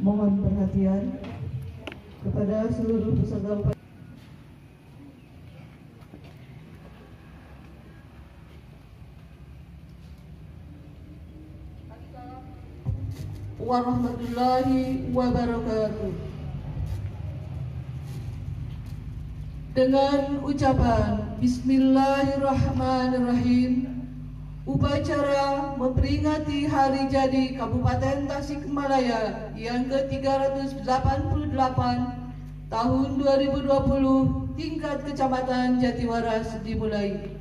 Mohon perhatian kepada seluruh peserta upacara. Warahmatullahi wabarakatuh. Dengan ucapan Bismillahirrahmanirrahim, upacara memperingati Hari Jadi Kabupaten Tasikmalaya yang ke-388 tahun 2020 tingkat Kecamatan Jatiwaras dimulai.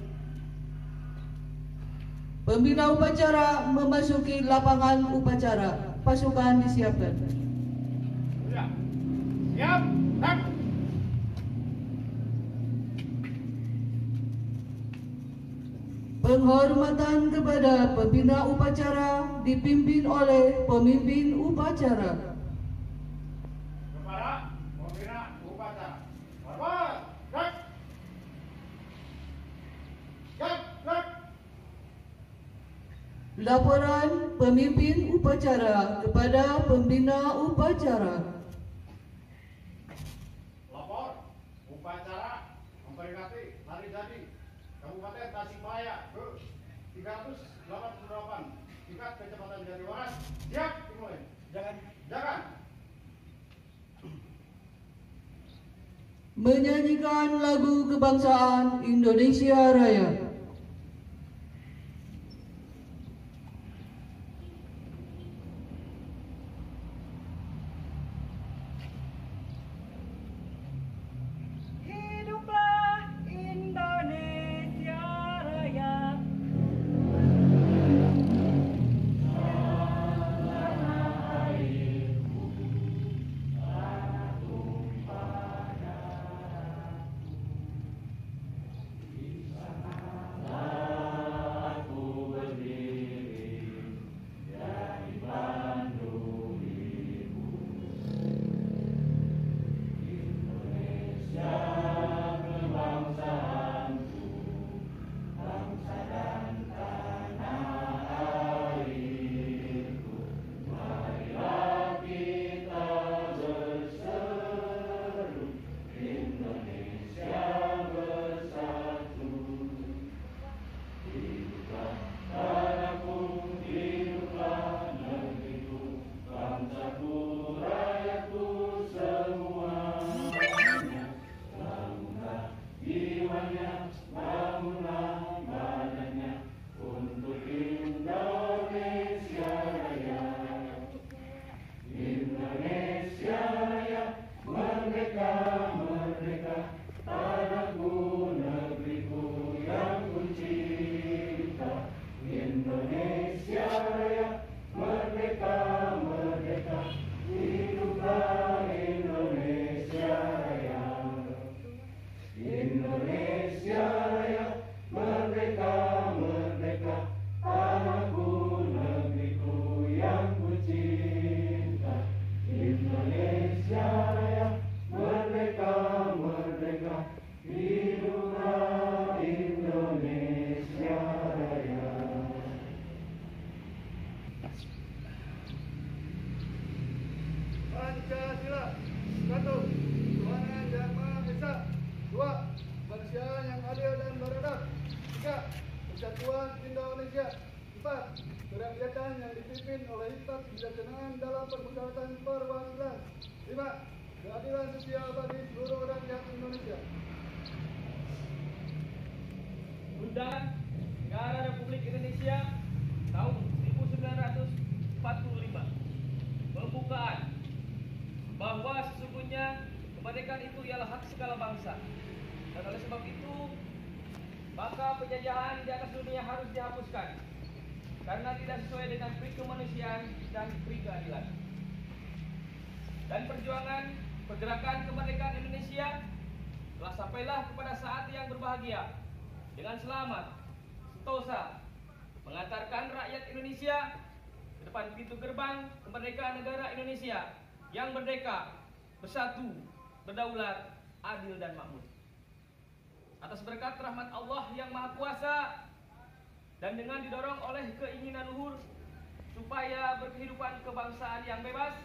Pembina upacara memasuki lapangan upacara. Pasukan disiapkan. Siap, tak. Penghormatan kepada pembina upacara dipimpin oleh pemimpin upacara. Kepada pembina upacara. Hormat, tak. Siap, tak. Laporan pemimpin upacara kepada pembina upacara. Lapor upacara memperingati Hari Jadi Kabupaten Tasikmalaya ke-388 tingkat Kecamatan Jatiwaras. Siap, dimulai. Jangan. Menyanyikan lagu kebangsaan Indonesia Raya. Pancasila. 1. Tuhan Yang Maha Esa. 2. Kemanusiaan yang adil dan beradab. 3. Persatuan Indonesia. 4. Kerakyatan yang dipimpin oleh hikmat kebijaksanaan dalam permusyawaratan perwakilan. 5. Keadilan sosial bagi seluruh rakyat Indonesia. Undangan Negara Republik Indonesia tahun 1945. Pembukaan bahwa sesungguhnya kemerdekaan itu ialah hak segala bangsa, dan oleh sebab itu maka penjajahan di atas dunia harus dihapuskan karena tidak sesuai dengan pri kemanusiaan dan pri keadilan. Dan perjuangan pergerakan kemerdekaan Indonesia telah sampailah kepada saat yang berbahagia dengan selamat, sentosa mengantarkan rakyat Indonesia ke depan pintu gerbang kemerdekaan negara Indonesia yang merdeka, bersatu, berdaulat, adil dan makmur. Atas berkat rahmat Allah yang Maha Kuasa dan dengan didorong oleh keinginan luhur supaya berkehidupan kebangsaan yang bebas,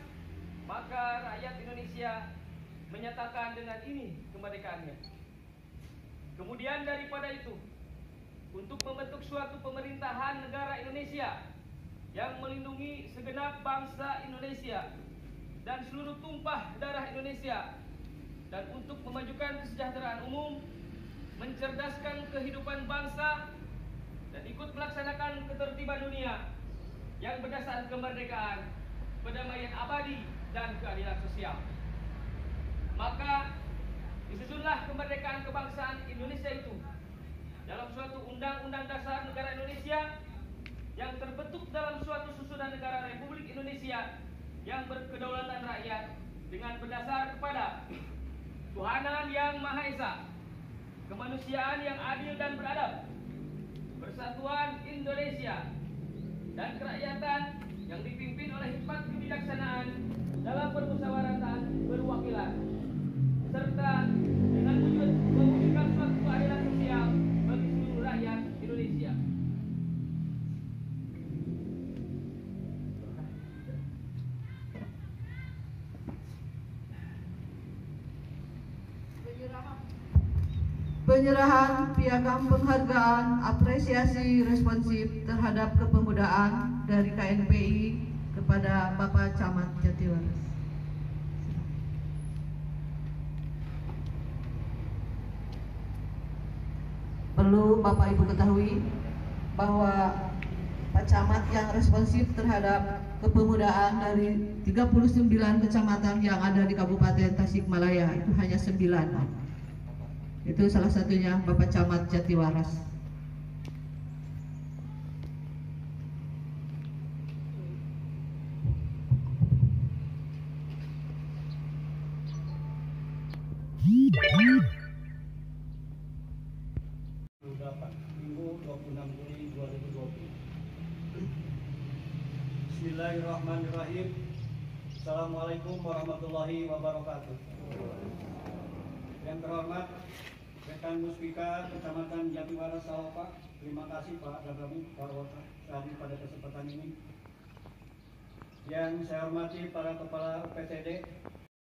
maka rakyat Indonesia menyatakan dengan ini kemerdekaannya. Kemudian daripada itu, untuk membentuk suatu pemerintahan negara Indonesia yang melindungi segenap bangsa Indonesia dan seluruh tumpah darah Indonesia, dan untuk memajukan kesejahteraan umum, mencerdaskan kehidupan bangsa, dan ikut melaksanakan ketertiban dunia yang berdasar kemerdekaan, perdamaian abadi, dan keadilan sosial. Maka disusunlah kemerdekaan kebangsaan Indonesia itu dalam suatu Undang-Undang Dasar Negara Indonesia yang terbentuk dalam suatu susunan negara Republik Indonesia yang berkedaulatan rakyat dengan berdasar kepada Tuhanan yang Maha Esa, kemanusiaan yang adil dan beradab, persatuan Indonesia, dan kerakyatan yang dipimpin oleh hikmat kebijaksanaan dalam permusyawaratan berwakilan, serta dengan mewujudkan suatu keadilan sosial bagi seluruh rakyat Indonesia. Penyerahan piagam penghargaan apresiasi responsif terhadap kepemudaan dari KNPI kepada Bapak Camat Jatiwaras. Perlu Bapak Ibu ketahui bahwa Pak Camat yang responsif terhadap kepemudaan dari 39 kecamatan yang ada di Kabupaten Tasikmalaya itu hanya 9. Itu salah satunya Bapak Camat Jatiwaras. Minggu 26 Juli 2020. Bismillahirrahmanirrahim. Assalamualaikum warahmatullahi wabarakatuh. Yang terhormat Rekan Muspika Kecamatan Jatiwaras Salopa, terima kasih Pak Gagami Parwata Sari pada kesempatan ini. Yang saya hormati para kepala UPTD,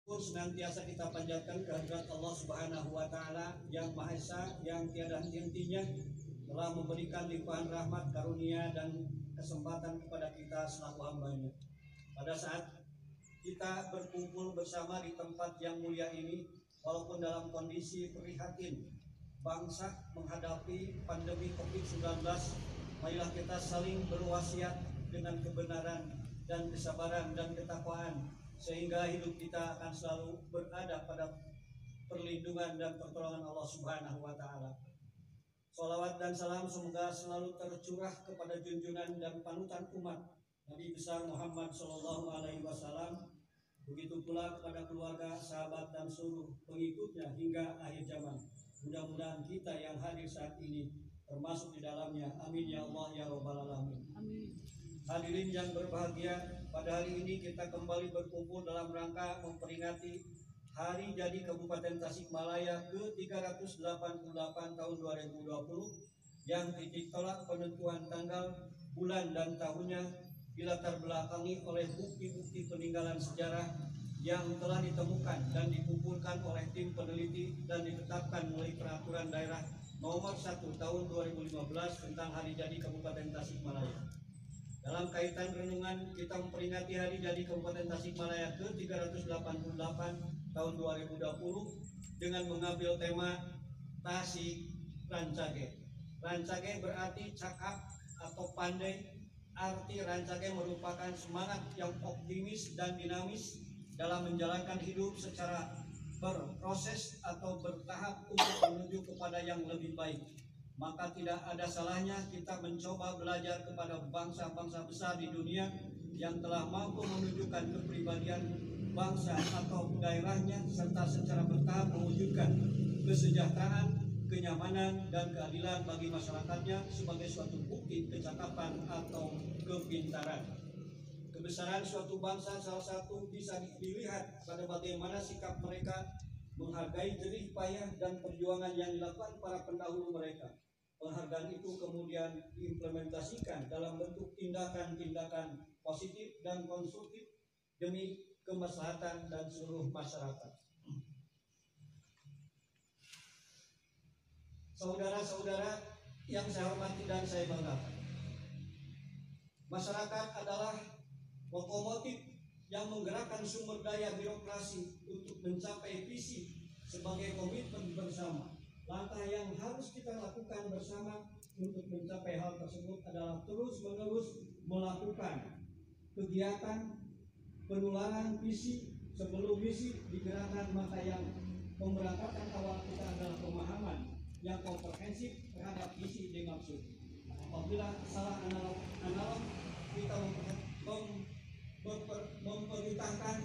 senantiasa kita panjatkan kehadirat Allah Subhanahu wa Ta'ala yang Maha Esa, yang tiada henti-hentinya, telah memberikan limpahan rahmat, karunia, dan kesempatan kepada kita selaku hambanya. Pada saat kita berkumpul bersama di tempat yang mulia ini, walaupun dalam kondisi prihatin bangsa menghadapi pandemi COVID-19, marilah kita saling berwasiat dengan kebenaran dan kesabaran dan ketakwaan, sehingga hidup kita akan selalu berada pada perlindungan dan pertolongan Allah Subhanahu wa Ta'ala. Salawat dan salam semoga selalu tercurah kepada junjungan dan panutan umat Nabi besar Muhammad Sallallahu Alaihi Wasallam, begitu pula kepada keluarga, sahabat, dan seluruh pengikutnya hingga akhir zaman. Mudah-mudahan kita yang hadir saat ini termasuk di dalamnya. Amin ya Allah ya Rabbal Alamin. Amin. Hadirin yang berbahagia, pada hari ini kita kembali berkumpul dalam rangka memperingati Hari Jadi Kabupaten Tasikmalaya ke-388 tahun 2020 yang titik tolak penentuan tanggal, bulan, dan tahunnya dilatar belakangi oleh bukti-bukti peninggalan sejarah yang telah ditemukan dan dikumpulkan oleh tim peneliti dan ditetapkan melalui peraturan daerah nomor 1 tahun 2015 tentang Hari Jadi Kabupaten Tasikmalaya. Dalam kaitan renungan, kita memperingati Hari Jadi Kabupaten Tasikmalaya ke-388 tahun 2020 dengan mengambil tema Tasik Rancage. Rancage berarti cakap atau pandai. Arti Rancage merupakan semangat yang optimis dan dinamis dalam menjalankan hidup secara berproses atau bertahap untuk menuju kepada yang lebih baik. Maka tidak ada salahnya kita mencoba belajar kepada bangsa-bangsa besar di dunia yang telah mampu menunjukkan kepribadian bangsa atau daerahnya, serta secara bertahap mewujudkan kesejahteraan, kenyamanan, dan keadilan bagi masyarakatnya sebagai suatu bukti kecakapan atau kepintaran. Kebesaran suatu bangsa salah satu bisa dilihat pada bagaimana sikap mereka menghargai jerih payah dan perjuangan yang dilakukan para pendahulu mereka. Penghargaan itu kemudian diimplementasikan dalam bentuk tindakan-tindakan positif dan konstruktif demi kemaslahatan dan seluruh masyarakat. Saudara-saudara yang saya hormati dan saya banggakan, masyarakat adalah lokomotif yang menggerakkan sumber daya birokrasi untuk mencapai visi sebagai komitmen bersama. Langkah yang harus kita lakukan bersama untuk mencapai hal tersebut adalah terus-menerus melakukan kegiatan penularan visi sebelum misi digerakkan, maka yang pemberangkatan awal kita adalah pemahaman yang komprehensif terhadap visi dimaksud. Apabila salah analog kita memperintahkan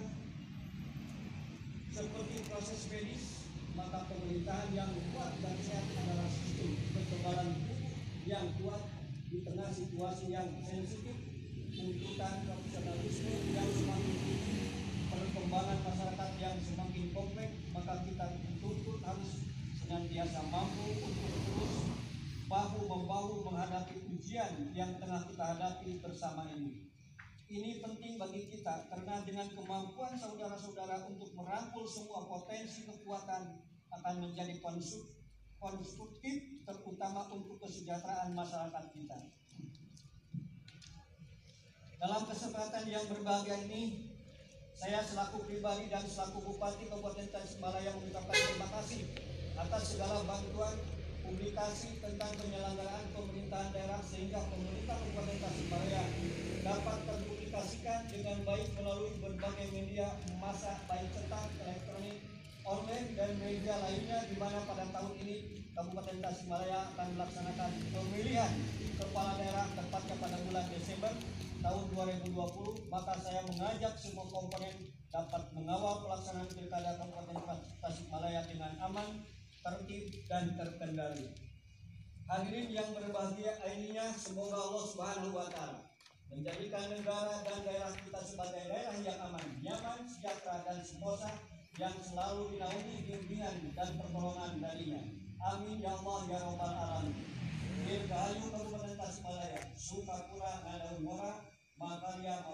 seperti proses medis, maka pemerintahan yang kuat dan sehat adalah sistem kekebalan tubuh yang kuat di tengah situasi yang sensitif, tuntutan profesionalisme yang semakin tinggi, perkembangan masyarakat yang semakin kompleks, maka kita dituntut harus senantiasa mampu untuk terus bahu-membahu menghadapi ujian yang tengah kita hadapi bersama ini. Ini penting bagi kita karena dengan kemampuan saudara-saudara untuk merangkul semua potensi kekuatan akan menjadi konstruktif, terutama untuk kesejahteraan masyarakat kita. Dalam kesempatan yang berbahagia ini, saya selaku pribadi dan selaku Bupati Kabupaten Tasikmalaya mengucapkan terima kasih atas segala bantuan publikasi tentang penyelenggaraan pemerintahan daerah sehingga pemerintah Kabupaten Tasikmalaya dapat terpublikasikan dengan baik melalui berbagai media massa baik cetak, elektronik, online dan media lainnya, di mana pada tahun ini Kabupaten Tasikmalaya akan melaksanakan pemilihan kepala daerah tepatnya pada bulan Desember tahun 2020. Maka saya mengajak semua komponen dapat mengawal pelaksanaan pilkada Kabupaten Tasikmalaya dengan aman, tertib dan terkendali. Hadirin yang berbahagia, akhirnya semoga Allah Subhanahu wa Ta'ala menjadikan negara dan daerah kita sebagai daerah yang aman, nyaman, sejahtera dan sentosa, yang selalu dinaungi bimbingan dan pertolongan darinya. Amin ya Allah ya Rabbal Alamin. Dirgahayu Kabupaten Tasikmalaya, Sukapura Ngadaung Ngora, Makarya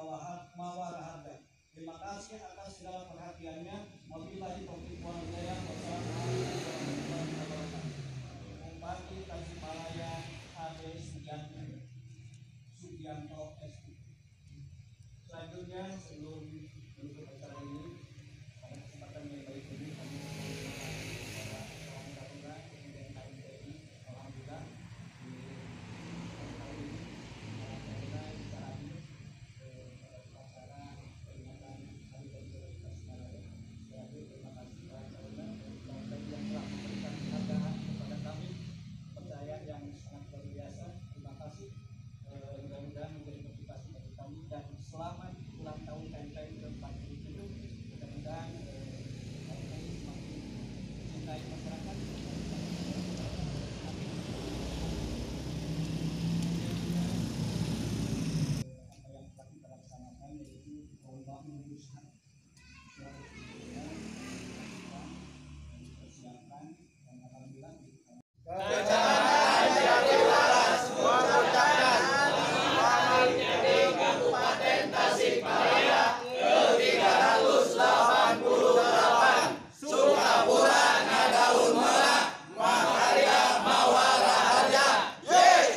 Mawaraharga. Terima kasih atas segala perhatiannya. Wabillahi taufiq wal hidayah. Wassalamualaikum warahmatullahi wabarakatuh. Bupati Tasikmalaya A.B. Sugianto SP. Selanjutnya sebelum